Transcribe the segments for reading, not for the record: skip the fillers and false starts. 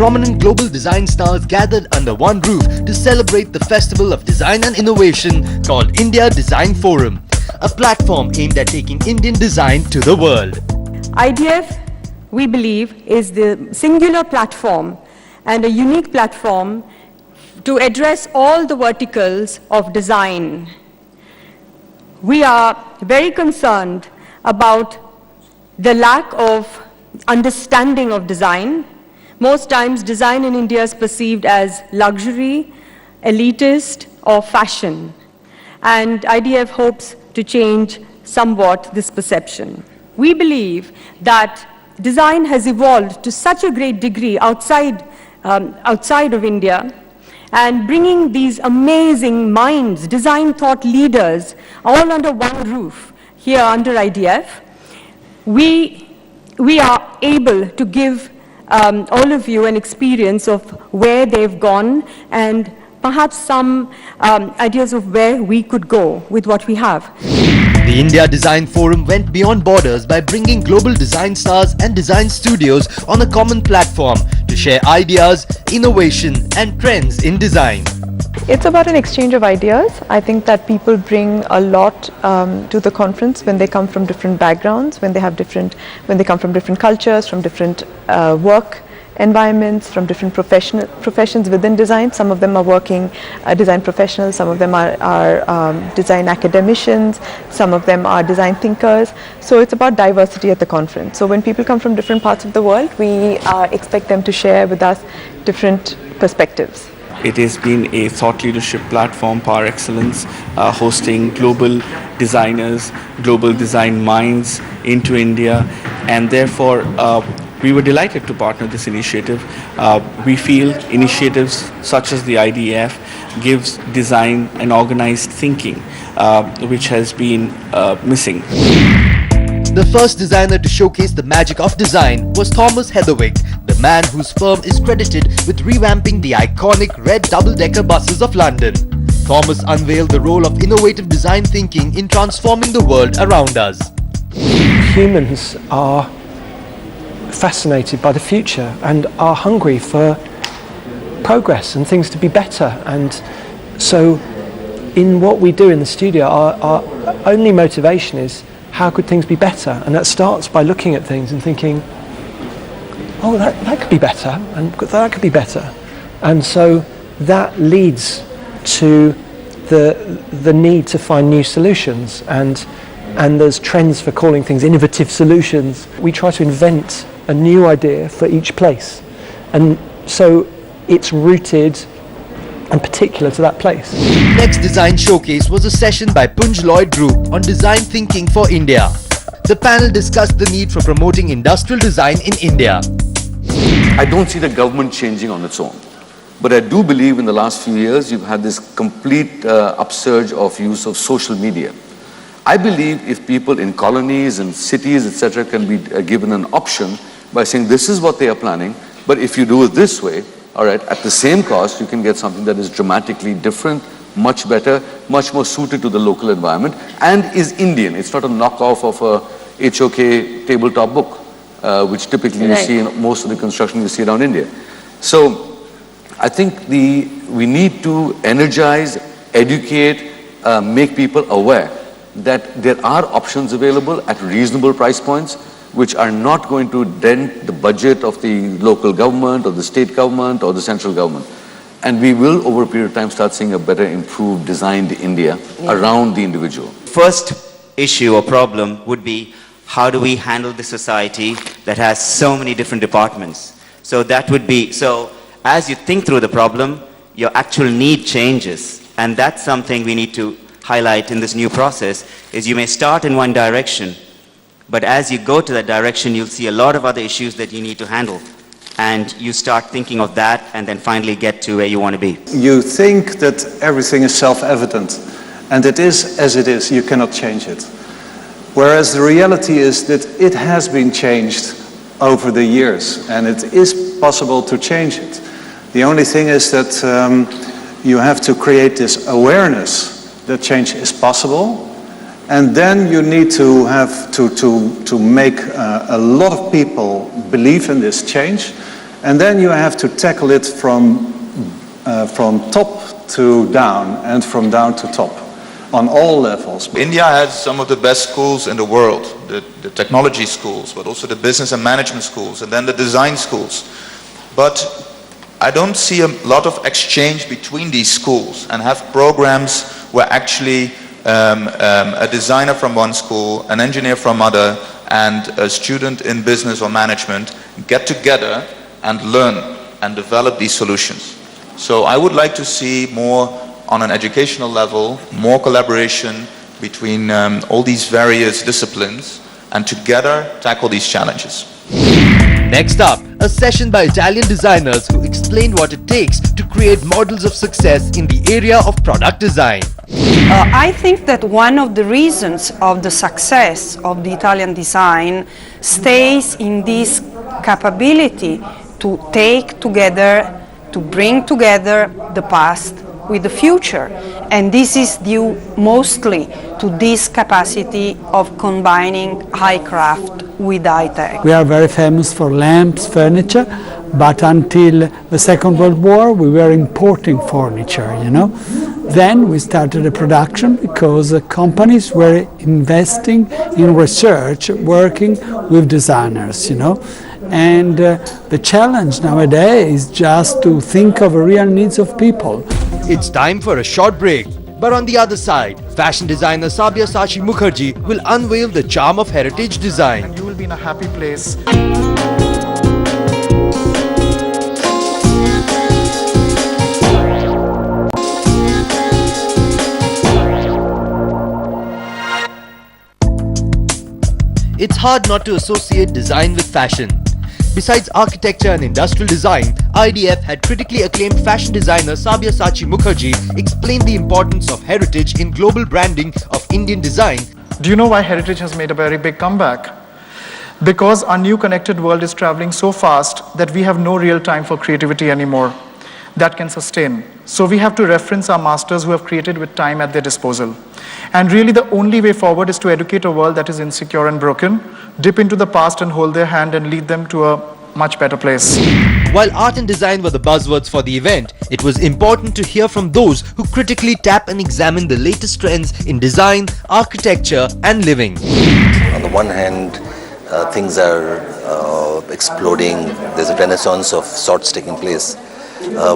prominent global design stars gathered under one roof to celebrate the Festival of Design and Innovation called India Design Forum, a platform aimed at taking Indian design to the world. IDF, we believe, is the singular platform and a unique platform to address all the verticals of design. We are very concerned about the lack of understanding of design. Most times design in India is perceived as luxury, elitist, or fashion. And IDF hopes to change somewhat this perception. We believe that design has evolved to such a great degree outside of India, and bringing these amazing minds, design thought leaders, all under one roof here under IDF, we are able to give all of you an experience of where they've gone and perhaps some ideas of where we could go with what we have. The India Design Forum went beyond borders by bringing global design stars and design studios on a common platform to share ideas, innovation and trends in design. It's about an exchange of ideas. I think that people bring a lot to the conference when they come from different backgrounds, when they come from different cultures, from different work environments, from different professions within design. Some of them are working design professionals, some of them are design academicians, some of them are design thinkers. So it's about diversity at the conference. So when people come from different parts of the world, we expect them to share with us different perspectives. It has been a thought leadership platform par excellence, hosting global designers, global design minds into India, and therefore we were delighted to partner this initiative. We feel initiatives such as the IDF gives design and organized thinking, which has been missing. The first designer to showcase the magic of design was Thomas Heatherwick, the man whose firm is credited with revamping the iconic red double-decker buses of London. Thomas unveiled the role of innovative design thinking in transforming the world around us. Humans are fascinated by the future and are hungry for progress and things to be better, and so in what we do in the studio our only motivation is how could things be better, and that starts by looking at things and thinking, oh, that could be better and that could be better, and so that leads to the need to find new solutions, and there's trends for calling things innovative solutions. We try to invent a new idea for each place, and so it's rooted and particular to that place. Next design showcase was a session by Lloyd Group on design thinking for India. The panel discussed the need for promoting industrial design in India. I don't see the government changing on its own, but I do believe in the last few years you've had this complete upsurge of use of social media. I believe if people in colonies and cities, etc., can be given an option by saying this is what they are planning, but if you do it this way, all right, at the same cost, you can get something that is dramatically different, much better, much more suited to the local environment, and is Indian. It's not a knockoff of a HOK tabletop book, which typically you see in most of the construction you see around India. So I think we need to energize, educate, make people aware that there are options available at reasonable price points, which are not going to dent the budget of the local government or the state government or the central government. And we will, over a period of time, start seeing a better, improved, designed India around the individual. First issue or problem would be, how do we handle the society that has so many different departments? So that would be, so as you think through the problem, your actual need changes. And that's something we need to highlight in this new process, is you may start in one direction, but as you go to that direction, you'll see a lot of other issues that you need to handle. And you start thinking of that and then finally get to where you want to be. You think that everything is self-evident, and it is as it is, you cannot change it. Whereas the reality is that it has been changed over the years, and it is possible to change it. The only thing is that you have to create this awareness that change is possible. And then you need to have to make a lot of people believe in this change, And then you have to tackle it from top to down and from down to top on all levels. India has some of the best schools in the world, the technology schools, but also the business and management schools, and then the design schools. But I don't see a lot of exchange between these schools and have programs where actually a designer from one school, an engineer from other, and a student in business or management get together and learn and develop these solutions. So I would like to see more on an educational level, more collaboration between all these various disciplines and together tackle these challenges. Next up, a session by Italian designers who explained what it takes to create models of success in the area of product design. I think that one of the reasons of the success of the Italian design stays in this capability to take together, to bring together the past with the future. And this is due mostly to this capacity of combining high craft with high tech. We are very famous for lamps, furniture, but until the Second World War we were importing furniture, you know. Then we started a production because companies were investing in research, working with designers, you know. And the challenge nowadays is just to think of the real needs of people. It's time for a short break. But on the other side, fashion designer Sabyasachi Mukherjee will unveil the charm of heritage design. And you will be in a happy place. It's hard not to associate design with fashion. Besides architecture and industrial design, IDF had critically acclaimed fashion designer Sabyasachi Mukherjee explain the importance of heritage in global branding of Indian design. Do you know why heritage has made a very big comeback? Because our new connected world is traveling so fast that we have no real time for creativity anymore that can sustain. So we have to reference our masters who have created with time at their disposal. And really the only way forward is to educate a world that is insecure and broken, dip into the past and hold their hand and lead them to a much better place. While art and design were the buzzwords for the event, it was important to hear from those who critically tap and examine the latest trends in design, architecture and living. On the one hand, things are exploding. There's a renaissance of sorts taking place.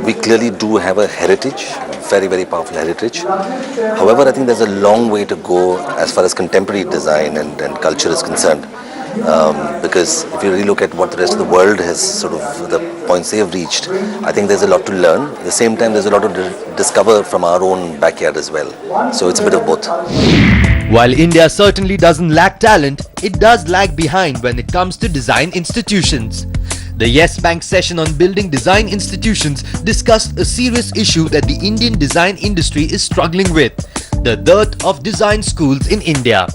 We clearly do have a heritage, very, very powerful heritage. However, I think there's a long way to go as far as contemporary design and culture is concerned. Because if you really look at what the rest of the world has sort of, the points they have reached, I think there's a lot to learn. At the same time, there's a lot to discover from our own backyard as well. So it's a bit of both. While India certainly doesn't lack talent, it does lag behind when it comes to design institutions. The Yes Bank session on building design institutions discussed a serious issue that the Indian design industry is struggling with: the dearth of design schools in India.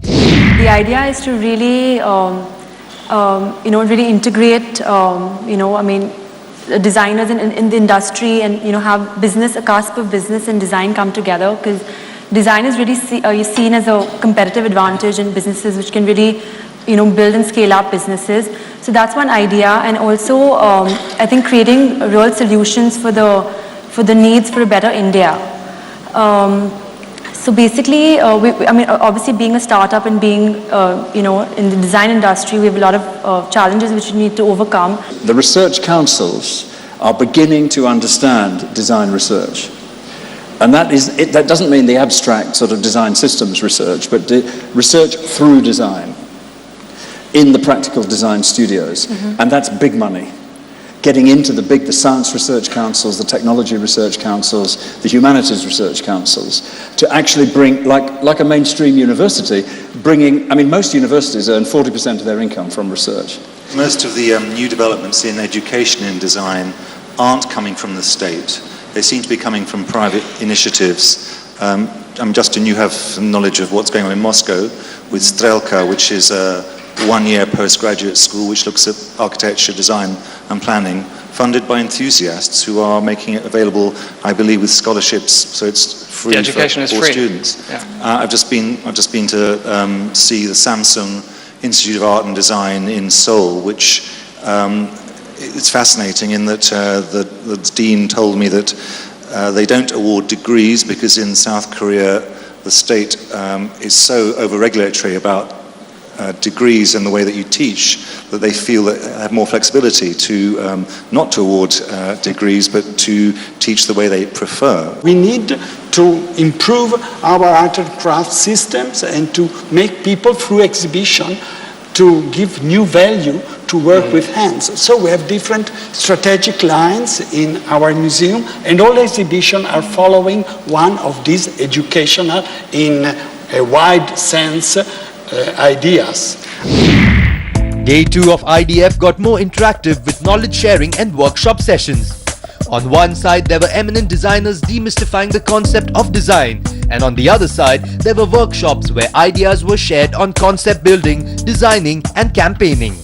The idea is to really, really integrate, designers in the industry and, have business, a cusp of business and design come together, because design is really seen as a competitive advantage in businesses which can really, build and scale up businesses. So that's one idea, and also I think creating real solutions for the needs for a better India. So basically, obviously being a startup and being, in the design industry, we have a lot of challenges which we need to overcome. The research councils are beginning to understand design research. And that doesn't mean the abstract sort of design systems research, but research through design in the practical design studios. Mm-hmm. And that's big money. Getting into the science research councils, the technology research councils, the humanities research councils, to actually bring, like a mainstream university, most universities earn 40% of their income from research. Most of the new developments in education and design aren't coming from the state. They seem to be coming from private initiatives. Justin, you have some knowledge of what's going on in Moscow with Strelka, which is a one-year postgraduate school which looks at architecture, design and planning, funded by enthusiasts who are making it available, I believe, with scholarships, so it's free for all students. Yeah. I've just been to see the Samsung Institute of Art and Design in Seoul, which it's fascinating in that the dean told me that they don't award degrees because in South Korea the state is so over-regulatory about degrees and the way that you teach that they feel that they have more flexibility to not to award degrees but to teach the way they prefer. We need to improve our art and craft systems and to make people through exhibition to give new value to work with hands. So we have different strategic lines in our museum, and all exhibitions are following one of these educational, in a wide sense, ideas. Day 2 of IDF got more interactive with knowledge sharing and workshop sessions. On one side, there were eminent designers demystifying the concept of design, and on the other side, there were workshops where ideas were shared on concept building, designing and campaigning.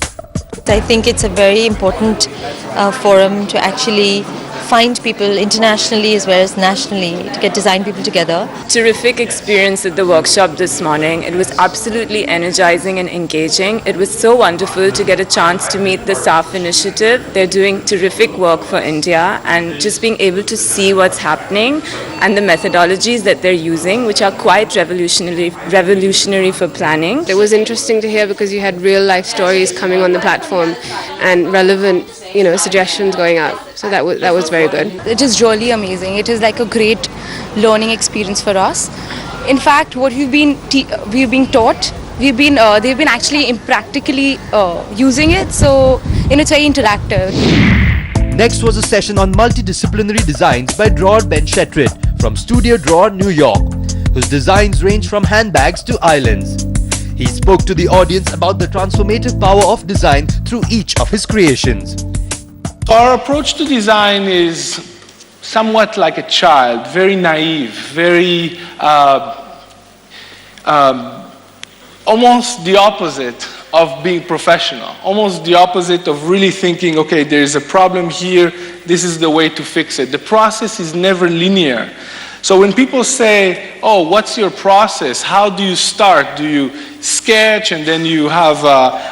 I think it's a very important forum to actually find people internationally as well as nationally to get design people together. Terrific experience at the workshop this morning. It was absolutely energizing and engaging. It was so wonderful to get a chance to meet the SAF initiative. They're doing terrific work for India, and just being able to see what's happening and the methodologies that they're using, which are quite revolutionary for planning. It was interesting to hear because you had real life stories coming on the platform and relevant, suggestions going out. So that was very good. It is really amazing. It is like a great learning experience for us. In fact, what we've been taught, they've been actually practically using it. So it's very interactive. Next was a session on multidisciplinary designs by drawer Ben Shetrit from Studio Drawer, New York, whose designs range from handbags to islands. He spoke to the audience about the transformative power of design through each of his creations. Our approach to design is somewhat like a child, very naive, very almost the opposite of being professional, almost the opposite of really thinking, okay, there's a problem here, this is the way to fix it. The process is never linear. So when people say, oh, what's your process? How do you start? Do you sketch and then you have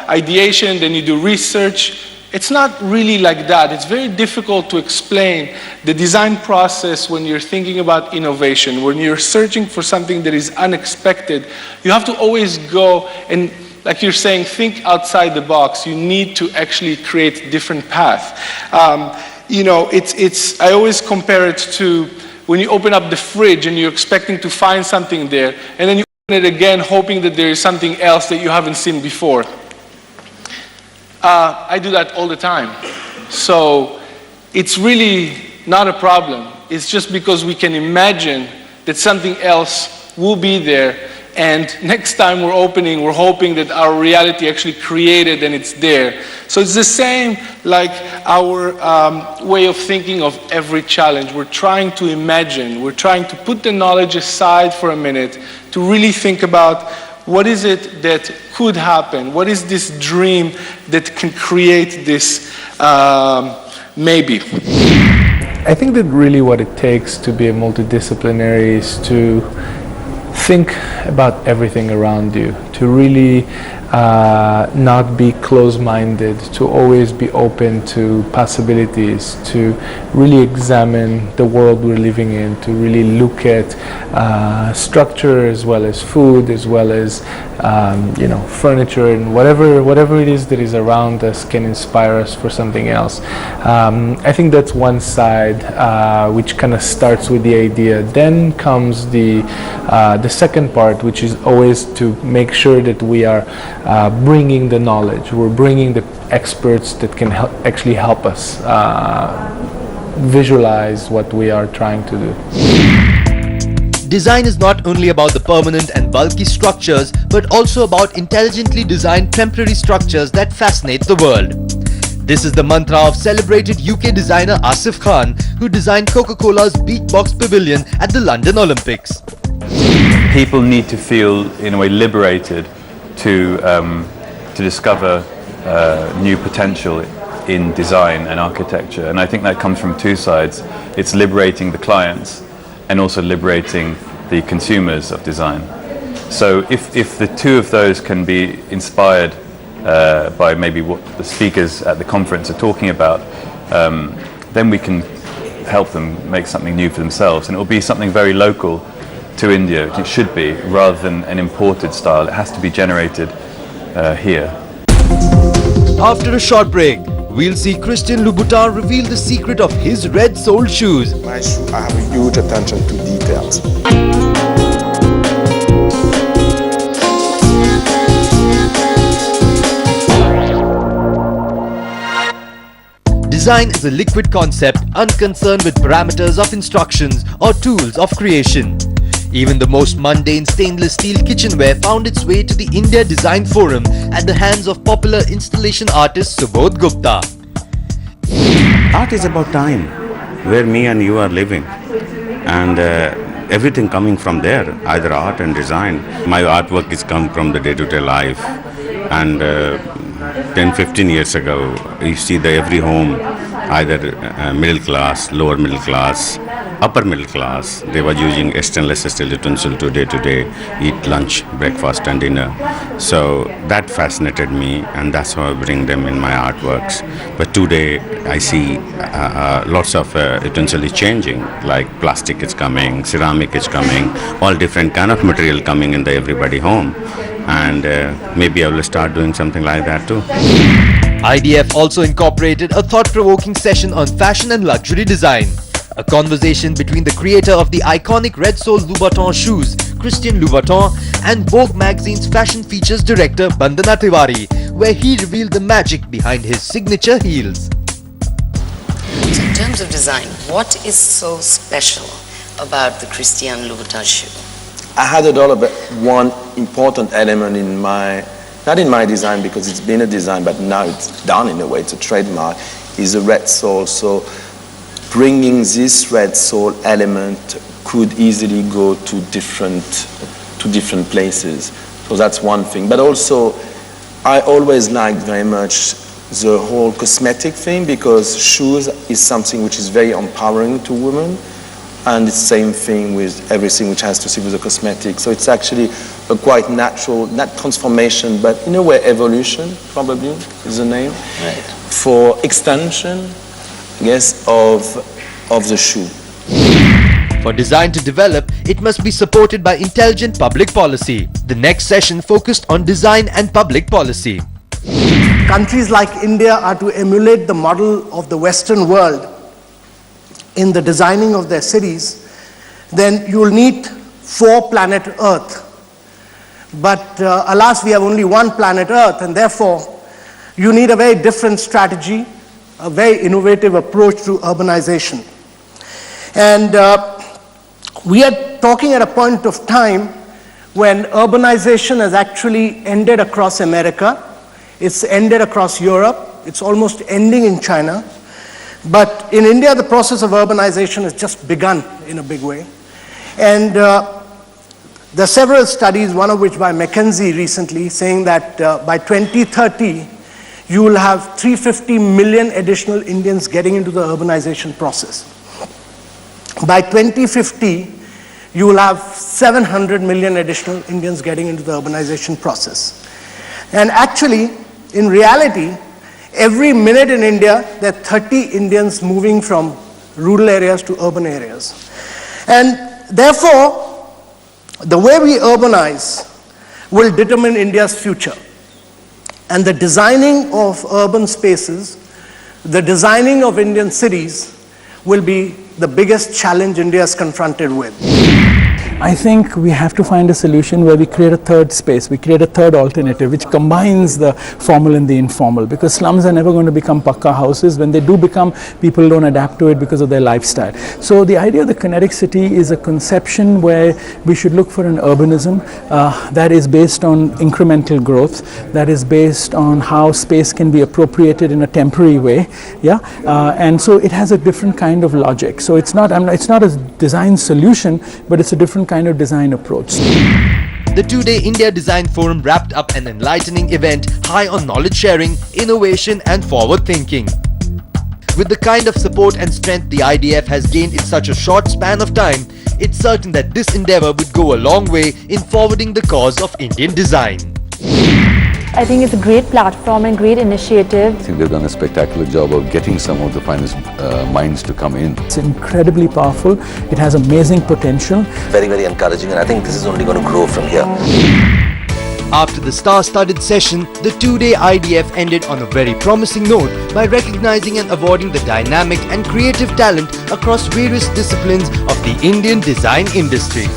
ideation, then you do research? It's not really like that. It's very difficult to explain the design process when you're thinking about innovation, when you're searching for something that is unexpected. You have to always go and, like you're saying, think outside the box. You need to actually create a different path. I always compare it to when you open up the fridge and you're expecting to find something there, and then you open it again hoping that there is something else that you haven't seen before. I do that all the time. So it's really not a problem. It's just because we can imagine that something else will be there, and next time we're opening, we're hoping that our reality actually created and it's there. So it's the same like our way of thinking of every challenge. We're trying to imagine, we're trying to put the knowledge aside for a minute to really think about what is it that could happen? What is this dream that can create this maybe? I think that really what it takes to be a multidisciplinary is to think about everything around you, to really not be closed-minded, to always be open to possibilities, to really examine the world we're living in, to really look at structure as well as food, as well as furniture, and whatever it is that is around us can inspire us for something else. I think that's one side which kind of starts with the idea. Then comes the second part, which is always to make sure that we are bringing the knowledge, we're bringing the experts that can actually help us visualize what we are trying to do. Design is not only about the permanent and bulky structures, but also about intelligently designed temporary structures that fascinate the world. This is the mantra of celebrated UK designer Asif Khan, who designed Coca-Cola's Beatbox Pavilion at the London Olympics. People need to feel, in a way, liberated to discover new potential in design and architecture, and I think that comes from two sides. It's liberating the clients and also liberating the consumers of design. So if the two of those can be inspired by maybe what the speakers at the conference are talking about, then we can help them make something new for themselves, and it will be something very local to India. It should be, rather than an imported style. It has to be generated here. After a short break, we'll see Christian Louboutin reveal the secret of his red-soled shoes. My shoe, I have a huge attention to details. Design is a liquid concept unconcerned with parameters of instructions or tools of creation. Even the most mundane stainless steel kitchenware found its way to the India Design Forum at the hands of popular installation artist Subodh Gupta. Art is about time, where me and you are living, and everything coming from there, either art and design. My artwork is come from the day-to-day life, and 10-15 years ago, you see that every home, either middle class, lower middle class, upper middle class, they were using stainless steel utensil to day eat lunch, breakfast and dinner. So that fascinated me, and that's how I bring them in my artworks. But today I see lots of utensil is changing, like plastic is coming, ceramic is coming, all different kind of material coming in the everybody home. And maybe I will start doing something like that too. IDF also incorporated a thought-provoking session on fashion and luxury design. A conversation between the creator of the iconic red-soled Louboutin shoes, Christian Louboutin, and Vogue magazine's fashion features director Bandana Tiwari, where he revealed the magic behind his signature heels. So in terms of design, what is so special about the Christian Louboutin shoe? I had a dollar, but one important element in my, not in my design because it's been a design, but now it's done in a way, it's a trademark, is a red sole. So bringing this red sole element could easily go to different places. So that's one thing. But also, I always liked very much the whole cosmetic thing, because shoes is something which is very empowering to women. And it's the same thing with everything which has to do with the cosmetic. So it's actually a quite natural, not transformation, but in a way evolution, probably is the name, right, for extension, I guess, of the shoe. For design to develop, it must be supported by intelligent public policy. The next session focused on design and public policy. Countries like India are to emulate the model of the Western world in the designing of their cities, then you will need 4 planet Earth. But alas, we have only 1 planet Earth, and therefore you need a very different strategy, a very innovative approach to urbanization. And we are talking at a point of time when urbanization has actually ended across America, it's ended across Europe, it's almost ending in China. But in India, the process of urbanization has just begun in a big way. And there are several studies, one of which by McKinsey recently, saying that by 2030, you will have 350 million additional Indians getting into the urbanization process. By 2050, you will have 700 million additional Indians getting into the urbanization process. And actually, in reality, every minute in India, there are 30 Indians moving from rural areas to urban areas. And therefore, the way we urbanize will determine India's future. And the designing of urban spaces, the designing of Indian cities will be the biggest challenge India is confronted with. I think we have to find a solution where we create a third space, we create a third alternative which combines the formal and the informal, because slums are never going to become pakka houses. When they do become, people don't adapt to it because of their lifestyle. So the idea of the kinetic city is a conception where we should look for an urbanism that is based on incremental growth, that is based on how space can be appropriated in a temporary way, and so it has a different kind of logic. So it's not a design solution, but it's a different kind of design approach. The 2-day India Design Forum wrapped up an enlightening event high on knowledge sharing, innovation and forward thinking. With the kind of support and strength the IDF has gained in such a short span of time, it's certain that this endeavor would go a long way in forwarding the cause of Indian design. I think it's a great platform and great initiative. I think they've done a spectacular job of getting some of the finest minds to come in. It's incredibly powerful. It has amazing potential. Very, very encouraging, and I think this is only going to grow from here. After the star-studded session, the two-day IDF ended on a very promising note by recognizing and awarding the dynamic and creative talent across various disciplines of the Indian design industry.